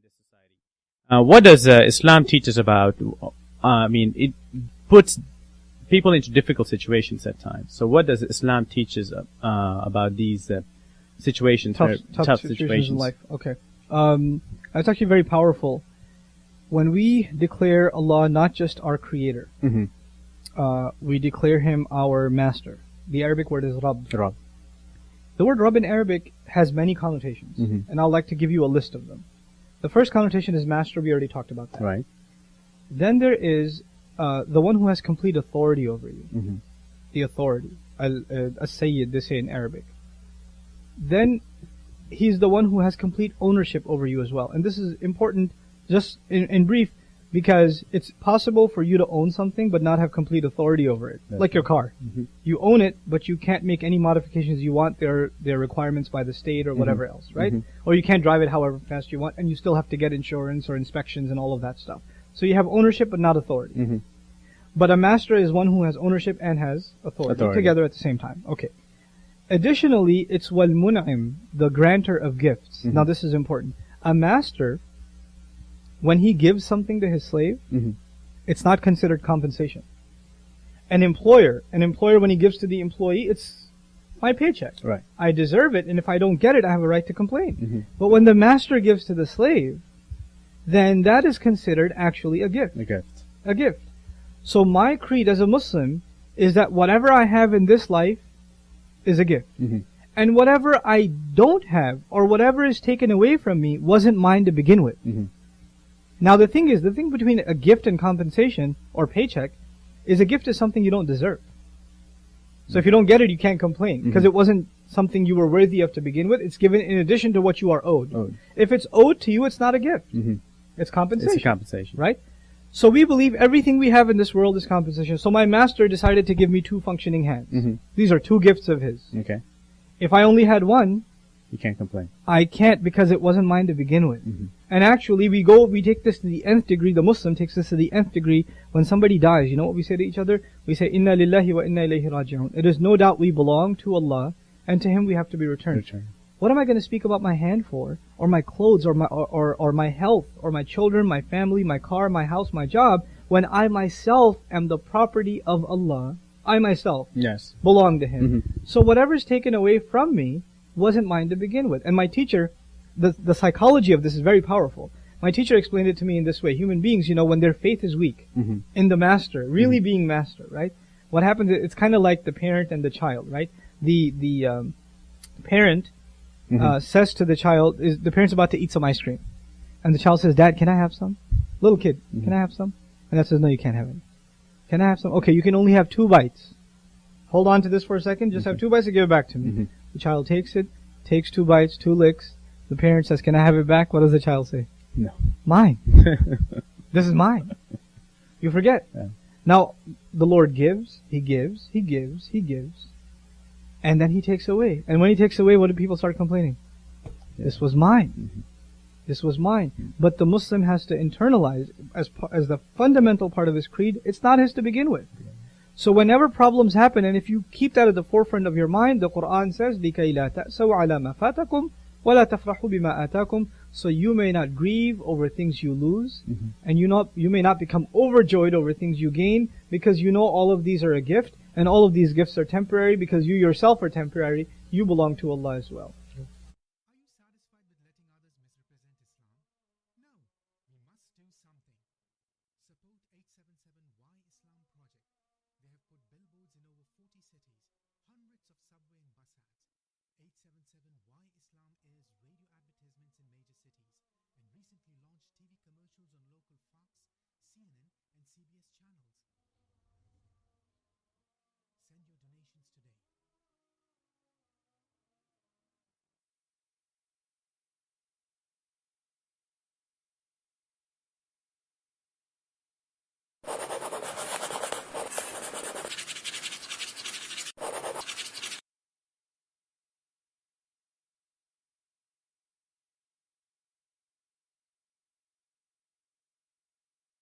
this society. What does Islam teach us about? It puts people into difficult situations at times. So what does Islam teach us about these situations, tough situations in life? Okay. That's actually very powerful. When we declare Allah not just our creator, we declare Him our master. The Arabic word is Rabb. The word Rabb in Arabic has many connotations, and I'd like to give you a list of them. The first connotation is master. We already talked about that. Right. Then there is the one who has complete authority over you. The authority. As-Sayyid, they say in Arabic. Then He's the one who has complete ownership over you as well. And this is important just in brief, because it's possible for you to own something but not have complete authority over it. That's like your car. You own it, but you can't make any modifications you want. There are requirements by the state or whatever else, right? Or you can't drive it however fast you want, and you still have to get insurance or inspections and all of that stuff. So you have ownership but not authority. But a master is one who has ownership and has authority together at the same time. Okay. Additionally, it's wal mun'im, the grantor of gifts. Now this is important. A master, when he gives something to his slave, it's not considered compensation. An employer when he gives to the employee, it's my paycheck. Right. I deserve it, and if I don't get it, I have a right to complain. But when the master gives to the slave, then that is considered actually a gift. A gift. So my creed as a Muslim is that whatever I have in this life is a gift. And whatever I don't have, or whatever is taken away from me, wasn't mine to begin with. Now the thing between a gift and compensation, or paycheck, is a gift is something you don't deserve. So if you don't get it, you can't complain, because it wasn't something you were worthy of to begin with. It's given in addition to what you are owed. If it's owed to you, it's not a gift. It's compensation. It's a compensation. Right? So we believe everything we have in this world is compensation. So my master decided to give me 2 functioning hands. These are 2 gifts of his. Okay. If I only had one, you can't complain. I can't, because it wasn't mine to begin with. And actually, we take this to the nth degree. The Muslim takes this to the nth degree. When somebody dies, you know what we say to each other? We say, Inna lillahi wa inna ilayhi raji'un. It is no doubt we belong to Allah, and to Him we have to be returned. What am I going to speak about my hand for, or my clothes, or my health, or my children, my family, my car, my house, my job, when I myself am the property of Allah? I myself belong to Him. So whatever is taken away from me wasn't mine to begin with. And my teacher, the psychology of this is very powerful. My teacher explained it to me in this way. Human beings, when their faith is weak in the master, really being master, right? What happens, it's kind of like the parent and the child, right? The parent says to the child, the parent's about to eat some ice cream. And the child says, Dad, can I have some? Little kid, can I have some? And Dad says, no, you can't have any. Can I have some? Okay, you can only have 2 bites. Hold on to this for a second. Just have 2 bites and give it back to me. The child takes it, takes 2 bites, 2 licks. The parent says, can I have it back? What does the child say? No. Mine. This is mine. You forget. Now, the Lord gives, He gives, He gives, He gives. And then He takes away. And when He takes away, what do people start complaining? This was mine. This was mine. But the Muslim has to internalize, as the fundamental part of his creed, it's not his to begin with. So whenever problems happen, and if you keep that at the forefront of your mind, the Quran says, لِكَيْ لَا تَأْسَوْا عَلَى مَا فَاتَكُمْ وَلَا تَفْرَحُوا بِمَا آتَاكُمْ. So you may not grieve over things you lose, and you may not become overjoyed over things you gain, because you know all of these are a gift, and all of these gifts are temporary, because you yourself are temporary. You belong to Allah as well. Recently launched TV commercials on local Fox, CNN, and CBS channels.